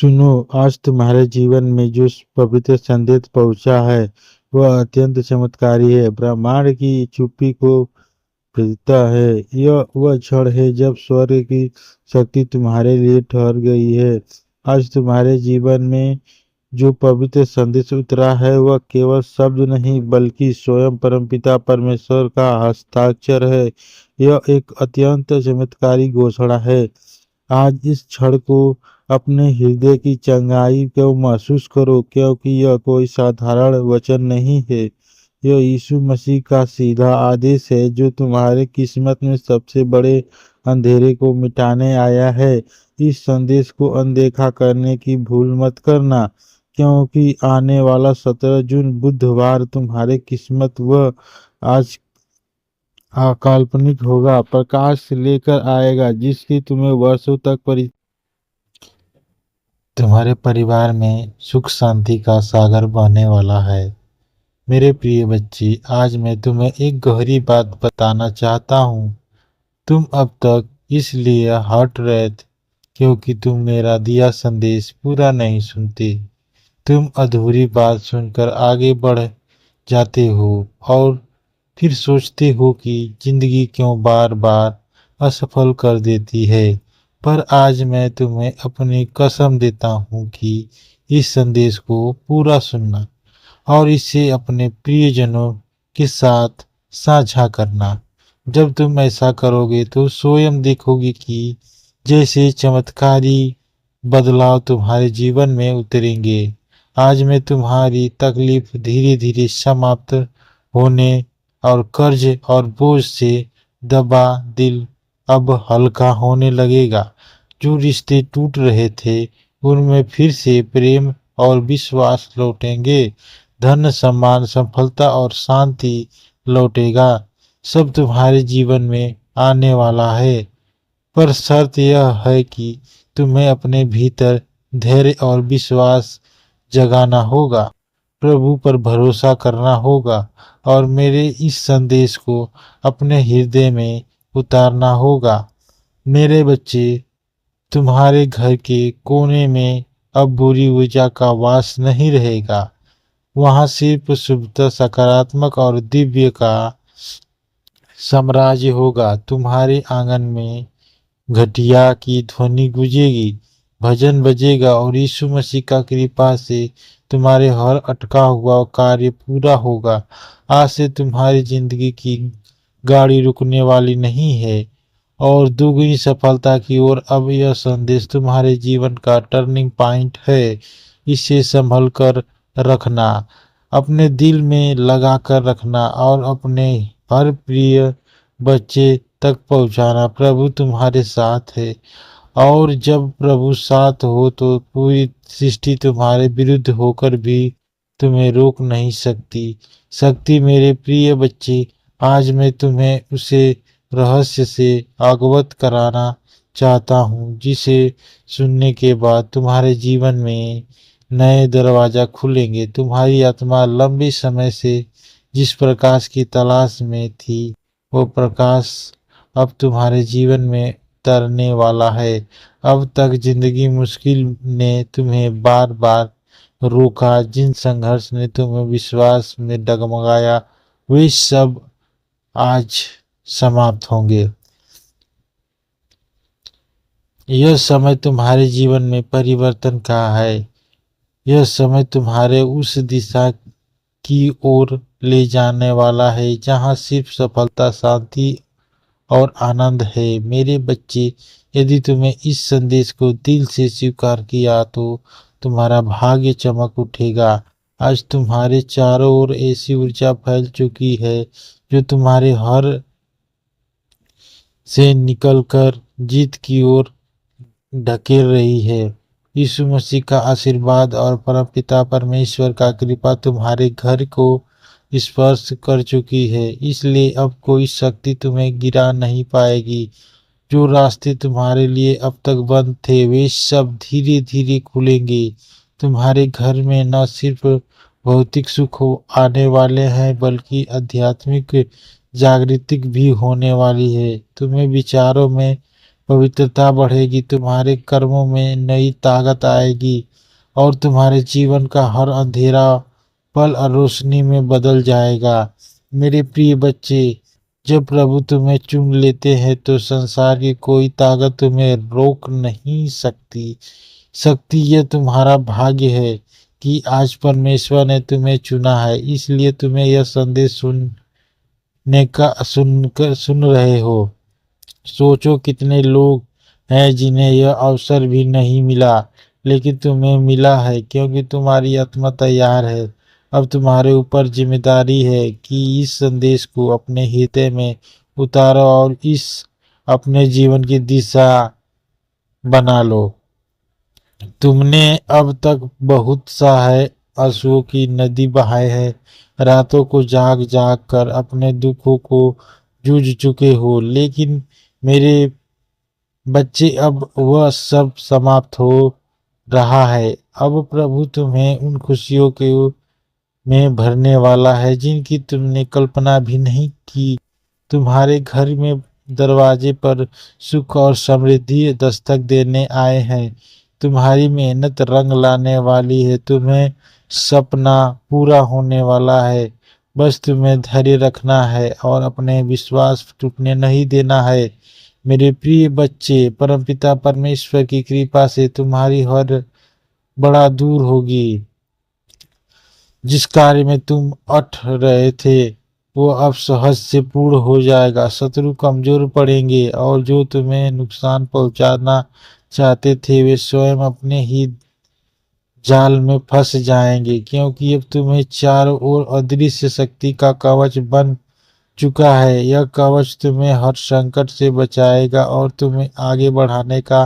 सुनो, आज तुम्हारे जीवन में जो पवित्र संदेश पहुंचा है वह अत्यंत चमत्कारी है। ब्रह्मांड की चुप्पी को भेदता है। यह वह क्षण है जब स्वर्ग की शक्ति तुम्हारे लिए ठहर गई है। आज तुम्हारे जीवन में जो पवित्र संदेश उतरा है वह केवल शब्द नहीं बल्कि स्वयं परमपिता परमेश्वर का हस्ताक्षर है। यह एक अत्यंत चमत्कारी घोषणा है। आज इस क्षण को अपने हृदय की चंगाई को महसूस करो, क्योंकि यह कोई साधारण वचन नहीं है। यह यीशु मसीह का सीधा आदेश है जो तुम्हारे किस्मत में सबसे बड़े अंधेरे को मिटाने आया है। इस संदेश को अनदेखा करने की भूल मत करना, क्योंकि आने वाला 17 जून बुधवार तुम्हारे किस्मत व आज अकाल्पनिक होगा, प्रकाश लेकर आएगा जिसकी तुम्हें वर्षों तक तुम्हारे परिवार में सुख शांति का सागर बहने वाला है। मेरे प्रिय बच्चे, आज मैं तुम्हें एक गहरी बात बताना चाहता हूँ। तुम अब तक इसलिए हट रहे थे क्योंकि तुम मेरा दिया संदेश पूरा नहीं सुनते। तुम अधूरी बात सुनकर आगे बढ़ जाते हो और फिर सोचते हो कि जिंदगी क्यों बार बार असफल कर देती है। पर आज मैं तुम्हें अपनी कसम देता हूँ कि इस संदेश को पूरा सुनना और इसे अपने प्रियजनों के साथ साझा करना। जब तुम ऐसा करोगे तो स्वयं देखोगे कि जैसे चमत्कारी बदलाव तुम्हारे जीवन में उतरेंगे। आज मैं तुम्हारी तकलीफ धीरे धीरे समाप्त होने और कर्ज और बोझ से दबा दिल अब हल्का होने लगेगा। जो रिश्ते टूट रहे थे उनमें फिर से प्रेम और विश्वास लौटेंगे। धन सम्मान सफलता और शांति लौटेगा। सब तुम्हारे जीवन में आने वाला है, पर शर्त यह है कि तुम्हें अपने भीतर धैर्य और विश्वास जगाना होगा, प्रभु पर भरोसा करना होगा और मेरे इस संदेश को अपने हृदय में उतारना होगा। मेरे बच्चे, तुम्हारे घर के कोने में अब बुरी ऊर्जा का वास नहीं रहेगा। वहां सिर्फ शुद्धता, सकारात्मक और दिव्य का साम्राज्य होगा। तुम्हारे आंगन में घटिया की ध्वनि गूंजेगी, भजन बजेगा और यीशु मसीह का कृपा से तुम्हारे हर अटका हुआ कार्य पूरा होगा। आज से तुम्हारी जिंदगी की गाड़ी रुकने वाली नहीं है और दुगनी सफलता की ओर। अब यह संदेश तुम्हारे जीवन का टर्निंग पॉइंट है। इसे संभल कर रखना, अपने दिल में लगा कर रखना और अपने हर प्रिय बच्चे तक पहुंचाना। प्रभु तुम्हारे साथ है और जब प्रभु साथ हो तो पूरी सृष्टि तुम्हारे विरुद्ध होकर भी तुम्हें रोक नहीं सकती। मेरे प्रिय बच्चे, आज मैं तुम्हें उसे रहस्य से अवगत कराना चाहता हूँ जिसे सुनने के बाद तुम्हारे जीवन में नए दरवाजा खुलेंगे। तुम्हारी आत्मा लंबे समय से जिस प्रकाश की तलाश में थी वो प्रकाश अब तुम्हारे जीवन में उतरने वाला है। अब तक जिंदगी मुश्किल ने तुम्हें बार बार रोका, जिन संघर्ष ने तुम्हें विश्वास में डगमगाया, वे सब आज समाप्त होंगे। यह समय तुम्हारे जीवन में परिवर्तन का है। यह समय तुम्हारे उस दिशा की ओर ले जाने वाला है जहां सिर्फ सफलता, शांति और आनंद है। मेरे बच्चे, यदि तुम्हें इस संदेश को दिल से स्वीकार किया तो तुम्हारा भाग्य चमक उठेगा। आज तुम्हारे चारों ओर ऐसी ऊर्जा फैल चुकी है जो तुम्हारे हर से निकलकर जीत की ओर ढकेल रही है। यीशु मसीह का आशीर्वाद और परमपिता परमेश्वर का कृपा तुम्हारे घर को स्पर्श कर चुकी है, इसलिए अब कोई शक्ति तुम्हें गिरा नहीं पाएगी। जो रास्ते तुम्हारे लिए अब तक बंद थे वे सब धीरे धीरे खुलेंगे। तुम्हारे घर में न सिर्फ भौतिक सुख आने वाले हैं बल्कि आध्यात्मिक जागृति भी होने वाली है। तुम्हें विचारों में पवित्रता बढ़ेगी, तुम्हारे कर्मों में नई ताकत आएगी और तुम्हारे जीवन का हर अंधेरा पल और रोशनी में बदल जाएगा। मेरे प्रिय बच्चे, जब प्रभु तुम्हें चुन लेते हैं तो संसार की कोई ताकत तुम्हें रोक नहीं सकती। यह तुम्हारा भाग्य है कि आज परमेश्वर ने तुम्हें चुना है, इसलिए तुम्हें यह संदेश सुन रहे हो। सोचो कितने लोग हैं जिन्हें यह अवसर भी नहीं मिला, लेकिन तुम्हें मिला है क्योंकि तुम्हारी आत्मा तैयार है। अब तुम्हारे ऊपर जिम्मेदारी है कि इस संदेश को अपने हृदय में उतारो और इस अपने जीवन की दिशा बना लो। तुमने अब तक बहुत सा है आंसुओं की नदी बहाए है, रातों को जाग जाग कर अपने दुखों को जूझ चुके हो, लेकिन मेरे बच्चे अब वह सब समाप्त हो रहा है। अब प्रभु तुम्हें उन खुशियों के में भरने वाला है जिनकी तुमने कल्पना भी नहीं की। तुम्हारे घर में दरवाजे पर सुख और समृद्धि दस्तक देने आए हैं। तुम्हारी मेहनत रंग लाने वाली है, तुम्हें सपना पूरा होने वाला है। बस तुम्हें धैर्य रखना है और अपने विश्वास टूटने नहीं देना है। मेरे प्रिय बच्चे, परमपिता परमेश्वर की कृपा से तुम्हारी हर बड़ा दूर होगी। जिस कार्य में तुम अट रहे थे वो अब सहज से पूर्ण हो जाएगा। शत्रु कमजोर पड़ेंगे और जो तुम्हें नुकसान पहुंचाना चाहते थे वे स्वयं अपने ही जाल में फंस जाएंगे, क्योंकि अब तुम्हें चारों ओर अदृश्य शक्ति का कवच बन चुका है। यह कवच तुम्हें हर संकट से बचाएगा और तुम्हें आगे बढ़ाने का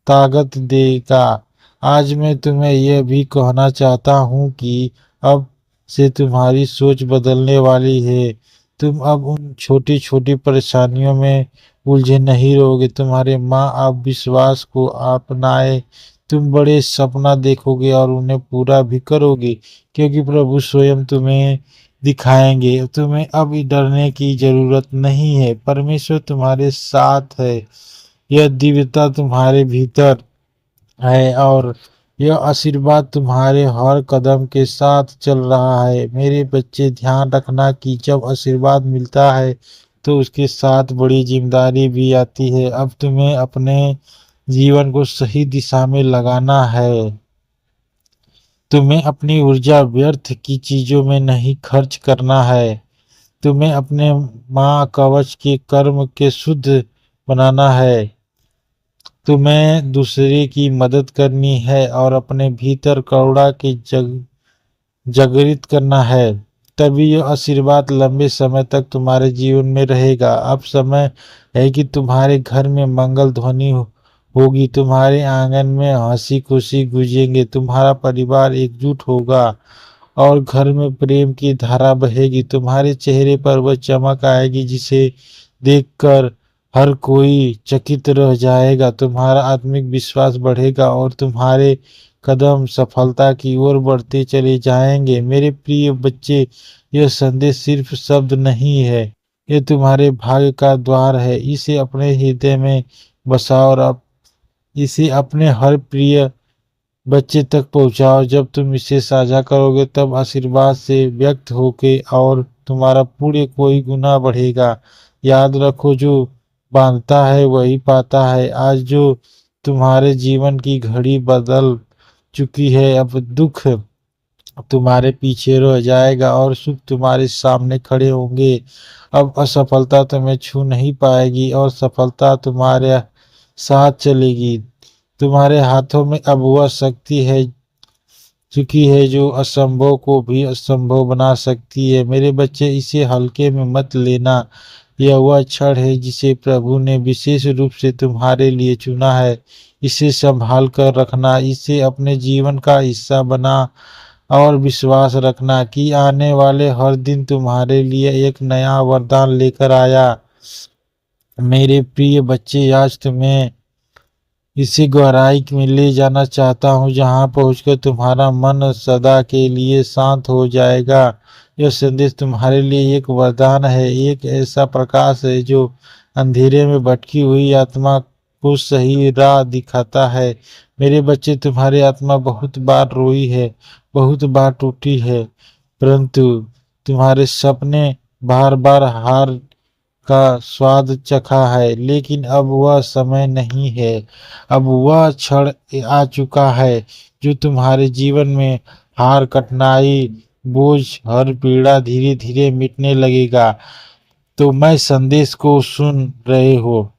ताकत देगा। आज मैं तुम्हें यह भी कहना चाहता हूँ कि अब से तुम्हारी सोच बदलने वाली है। तुम अब उन छोटी छोटी परेशानियों में उलझे नहीं रहोगे। तुम्हारे माँ अब विश्वास को अपनाए, तुम बड़े सपना देखोगे और उन्हें पूरा भी करोगे, क्योंकि प्रभु स्वयं तुम्हें दिखाएंगे। तुम्हें अब डरने की जरूरत नहीं है, परमेश्वर तुम्हारे साथ है। यह दिव्यता तुम्हारे भीतर है और यह आशीर्वाद तुम्हारे हर कदम के साथ चल रहा है। मेरे बच्चे, ध्यान रखना कि जब आशीर्वाद मिलता है तो उसके साथ बड़ी जिम्मेदारी भी आती है। अब तुम्हें अपने जीवन को सही दिशा में लगाना है। तुम्हें अपनी ऊर्जा व्यर्थ की चीजों में नहीं खर्च करना है। तुम्हें अपने माँ कवच के कर्म के शुद्ध बनाना है। तुम्हें दूसरे की मदद करनी है और अपने भीतर करुणा की जागृत करना है। तभी यह आशीर्वाद लंबे समय तक तुम्हारे जीवन में रहेगा। अब समय है कि तुम्हारे घर में मंगल ध्वनि होगी, तुम्हारे आंगन में हंसी खुशी गूंजेंगे, तुम्हारा परिवार एकजुट होगा और घर में प्रेम की धारा बहेगी। तुम्हारे चेहरे पर वह चमक आएगी जिसे देखकर हर कोई चकित रह जाएगा। तुम्हारा आत्मिक विश्वास बढ़ेगा और तुम्हारे कदम सफलता की ओर बढ़ते चले जाएंगे। मेरे प्रिय बच्चे, यह संदेश सिर्फ शब्द नहीं है, यह तुम्हारे भाग्य का द्वार है। इसे अपने हृदय में बसाओ और अब इसे अपने हर प्रिय बच्चे तक पहुंचाओ। जब तुम इसे साझा करोगे तब आशीर्वाद से व्यक्त होके और तुम्हारा पूरे कोई गुना बढ़ेगा। याद रखो, जो बांधता है वही पाता है। आज जो तुम्हारे जीवन की घड़ी बदल चुकी है, अब दुख तुम्हारे पीछे रह जाएगा और सुख तुम्हारे सामने खड़े होंगे। अब असफलता तुम्हें छू नहीं पाएगी और सफलता तुम्हारे साथ चलेगी। तुम्हारे हाथों में अब वह शक्ति है चुकी है जो असंभव को भी असंभव बना सकती है। मेरे बच्चे, इसे हल्के में मत लेना। यह वह क्षण है जिसे प्रभु ने विशेष रूप से तुम्हारे लिए चुना है। इसे संभाल कर रखना, इसे अपने जीवन का हिस्सा बना और विश्वास रखना कि आने वाले हर दिन तुम्हारे लिए एक नया वरदान लेकर आया। मेरे प्रिय बच्चे, आज तुम्हें इसी गहराई में ले जाना चाहता हूँ जहाँ पहुँचकर तुम्हारा मन सदा के लिए शांत हो जाएगा। यह संदेश तुम्हारे लिए एक वरदान है, एक ऐसा प्रकाश है जो अंधेरे में भटकी हुई आत्मा को सही राह दिखाता है। मेरे बच्चे, तुम्हारी आत्मा बहुत बार रोई है, बहुत बार टूटी है, परंतु तुम्हारे सपने बार बार हार का स्वाद चखा है। लेकिन अब वह समय नहीं है, अब वह क्षण आ चुका है जो तुम्हारे जीवन में हार, कठिनाई, बोझ, हर पीड़ा धीरे धीरे मिटने लगेगा। तो मैं संदेश को सुन रहे हो,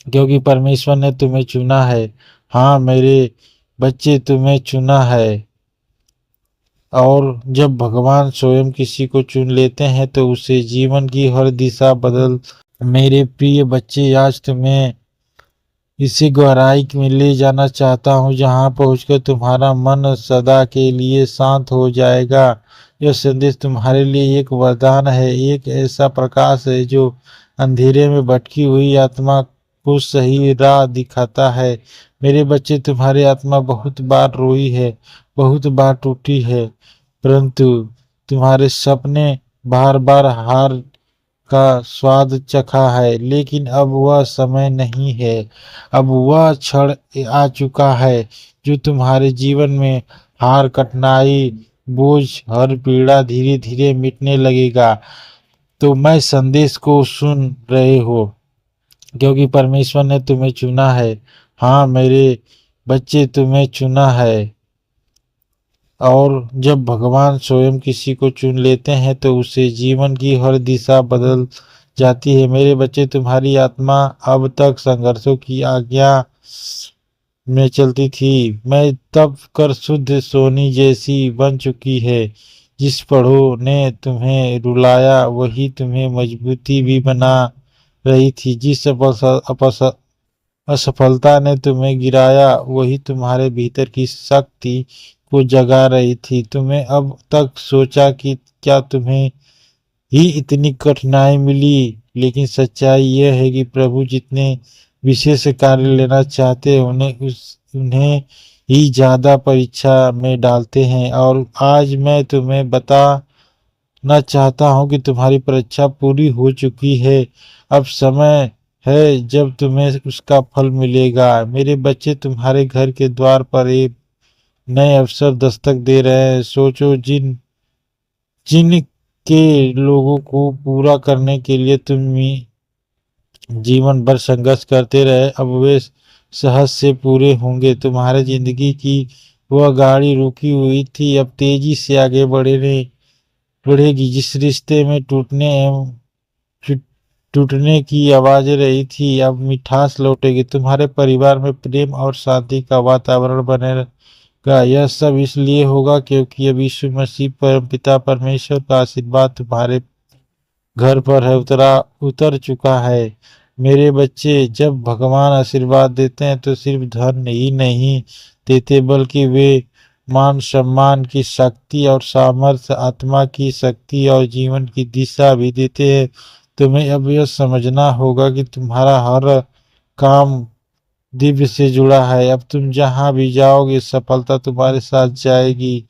क्योंकि परमेश्वर ने तुम्हें चुना है। हाँ मेरे बच्चे, तुम्हें चुना है। और जब भगवान स्वयं किसी को चुन लेते हैं तो उसे जीवन की हर दिशा बदल। मेरे प्रिय बच्चे, आज तुम्हें इसी गहराई में ले जाना चाहता हूँ जहाँ पहुँचकर तुम्हारा मन सदा के लिए शांत हो जाएगा। यह संदेश तुम्हारे लिए एक वरदान है, एक ऐसा प्रकाश है जो अंधेरे में भटकी हुई आत्मा को सही राह दिखाता है। मेरे बच्चे, तुम्हारी आत्मा बहुत बार रोई है, बहुत बार टूटी है, परंतु तुम्हारे सपने बार बार हार का स्वाद चखा है। लेकिन अब वह समय नहीं है, अब वह क्षण आ चुका है जो तुम्हारे जीवन में हार, कठिनाई, बोझ, हर पीड़ा धीरे धीरे मिटने लगेगा। तो मैं संदेश को सुन रहे हो, क्योंकि परमेश्वर ने तुम्हें चुना है। हाँ मेरे बच्चे, तुम्हें चुना है। और जब भगवान स्वयं किसी को चुन लेते हैं तो उसे जीवन की हर दिशा बदल जाती है। मेरे बच्चे, तुम्हारी आत्मा अब तक संघर्षों की आज्ञा में चलती थी, मैं तब कर शुद्ध सोनी जैसी बन चुकी है। जिस पढ़ो ने तुम्हें रुलाया वही तुम्हें मजबूती भी बना रही थी, जिस असफलता ने तुम्हें गिराया वही तुम्हारे भीतर की शक्ति को जगा रही थी। तुम्हें अब तक सोचा कि क्या तुम्हें ही इतनी कठिनाई मिली, लेकिन सच्चाई यह है कि प्रभु जितने विशेष कार्य लेना चाहते हैं उन्हें ही ज्यादा परीक्षा में डालते हैं। और आज मैं तुम्हें बताना चाहता हूँ कि तुम्हारी परीक्षा पूरी हो चुकी है। अब समय है जब तुम्हें उसका फल मिलेगा। मेरे बच्चे, तुम्हारे घर के द्वार पर एक नए अवसर दस्तक दे रहे हैं। सोचो, जिन जिन के लोगों को पूरा करने के लिए तुम जीवन भर संघर्ष करते रहे, अब वे सहज से पूरे होंगे। तुम्हारे जिंदगी की वह गाड़ी रुकी हुई थी, अब तेजी से आगे बढ़ेगी। जिस रिश्ते में टूटने की आवाज रही थी, अब मिठास लौटेगी। तुम्हारे परिवार में प्रेम और शांति का वातावरण बनेगा। यह सब इसलिए होगा क्योंकि अब यीशु मसीह परमपिता परमेश्वर का आशीर्वाद तुम्हारे घर पर है, उतर चुका है। मेरे बच्चे, जब भगवान आशीर्वाद देते हैं तो सिर्फ धन ही नहीं देते, बल्कि वे मान सम्मान की शक्ति और सामर्थ्य, आत्मा की शक्ति और जीवन की दिशा भी देते हैं। तुम्हें अब यह समझना होगा कि तुम्हारा हर काम दिव्य से जुड़ा है। अब तुम जहां भी जाओगे सफलता तुम्हारे साथ जाएगी,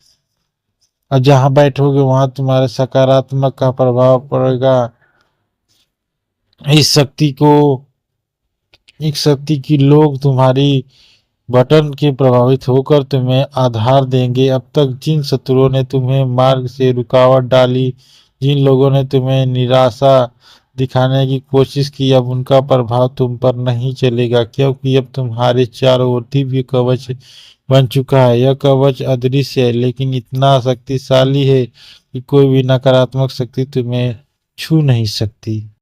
और जहां बैठोगे वहां तुम्हारे सकारात्मक का प्रभाव पड़ेगा। इस शक्ति को एक शक्ति की लोग तुम्हारी बटन के प्रभावित होकर तुम्हें आधार देंगे। अब तक जिन शत्रुओं ने तुम्हें मार्ग से रुकावट डाली, जिन लोगों ने तुम्हें निराशा दिखाने की कोशिश की, अब उनका प्रभाव तुम पर नहीं चलेगा, क्योंकि अब तुम्हारे चारों ओर दिव्य कवच बन चुका है। यह कवच अदृश्य है लेकिन इतना शक्तिशाली है कि कोई भी नकारात्मक शक्ति तुम्हें छू नहीं सकती।